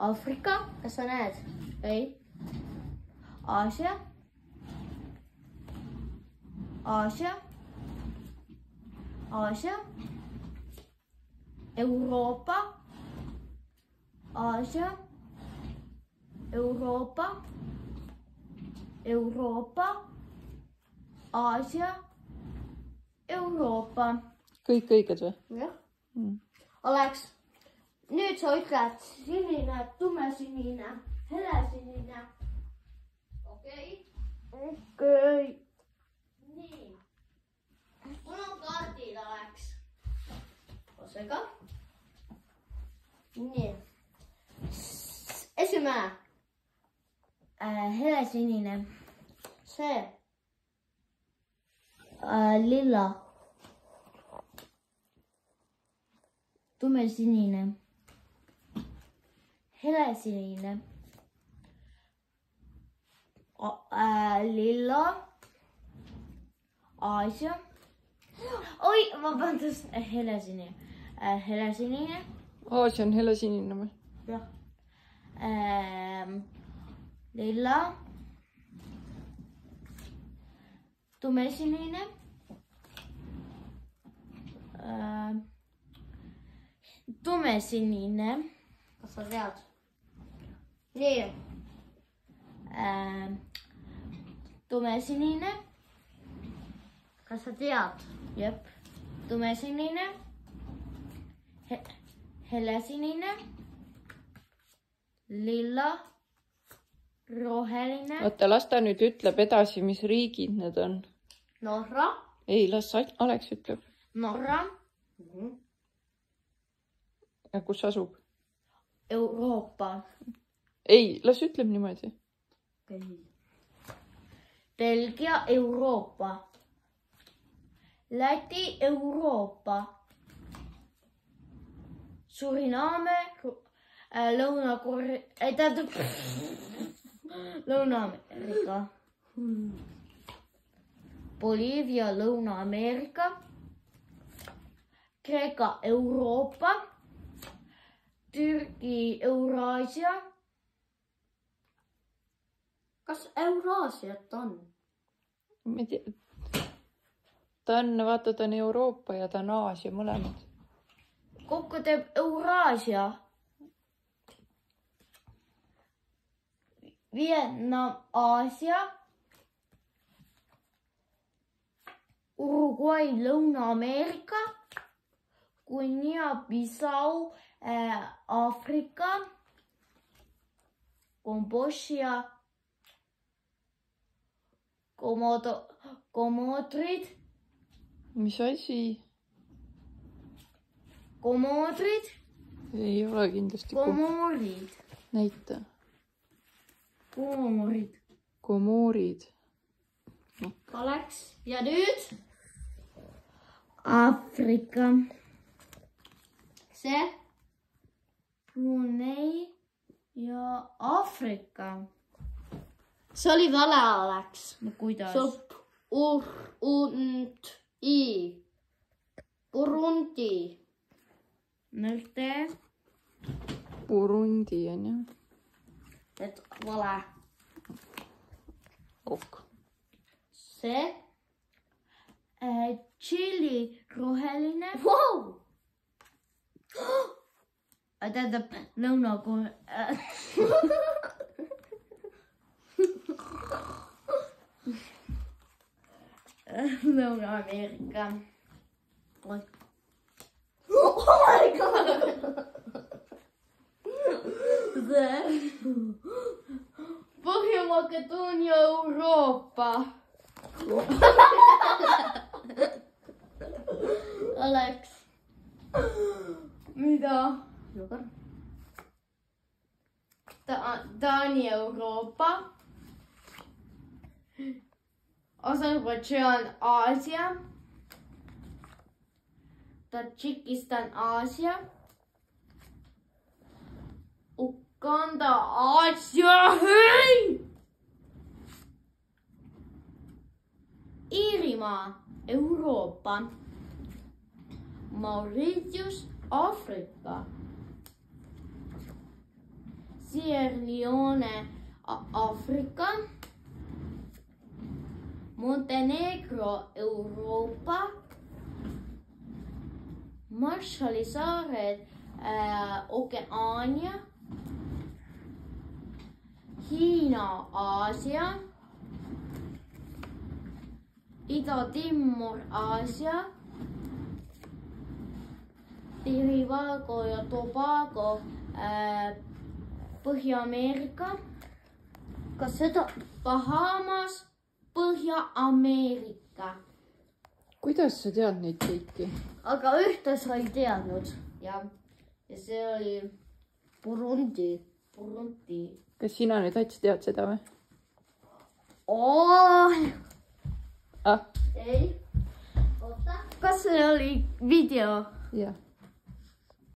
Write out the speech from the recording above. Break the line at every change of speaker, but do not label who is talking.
Aafrika.
Kas sa näed?
Ei. Aasia. Aasia. Aasia. Euroopa. Aasia. Euroopa. Euroopa. Aasia. Euroopa.
Kõik õiged või?
Jah. Oleks. Nüüd sa ütled sinine, tumesinine, helesinine. Okei? Okei. Nii. Mul on kaardid, Aleks. Osega. Nii. Esimene. Helesinine. See. Lilla. Tumesinine. Helesinine. Lilla. Aasia. Oi, vabandust, helesinine. Helesinine.
Aasia on helesinine või?
Jah. Lilla. Tumesinine. Tumesinine. Kas sa tead? Nii. Tumesinine. Kas sa tead? Jep. Tumesinine. Helesinine. Lilla. Roheline.
Oota, las ta nüüd ütleb edasi, mis riigid need on.
Norra.
Ei, las Aleks ütleb.
Norra.
Ja kus asub?
Euroopa.
Ei, las ütleb niimoodi.
Belgia, Euroopa. Läti, Euroopa. Suriname, Lõuna-Korea, tähendab Lõuna-Ameerika. Boliivia, Lõuna-Ameerika. Kreeka, Euroopa. Türgi, Euraasia. Kas Euraasiat on?
Ma ei tea. Ta on, vaata, ta on Euroopa ja ta on Aasia mõlemad.
Kokku teeb Euraasia. Vietnam, Aasia. Uruguay, Lõuna-Ameerika. Guinea-Bissau, Aafrika. Kambodža. Komodrid.
Mis asi?
Komodrid.
Ei ole kindlasti.
Komorid.
Näita.
Komorid.
Komorid.
Aleks. Ja nüüd? Aafrika. See? Brunei ja Aafrika. See oli vale, Aleks. No kuidas? Burundi. Nõrte.
Burundi on jah.
Et vale.
Ok.
See. Tšili roheline. Wow! Tähendab Lõuna-Korea. Lõuna-Ameerika. Oh my god! Põhja-Makedoonia, Euroopa. Aleks. Mida? Taani, Euroopa. Aserbaidžaan, Aasia. Tadžikistan, Aasia. Uganda, Aasia. Hei! Iirimaa, Euroopa. Mauritius, Aafrika. Sierra Leone, Afrika. Montenegro, Euroopa. Marshalli saared, Okeaania. Hiina, Aasia. Ida-Timor, Aasia. Trinidad ja Tobago, Põhja-Ameerika.
Kas seda?
Bahamas, Põhja-Ameerika.
Kuidas sa tead neid kõiki?
Aga ühte sa ei teadnud.
Ja see oli
Burundi.
Kas sina nüüd Ats tead seda või?
Ei. Kas see oli video?
Jah.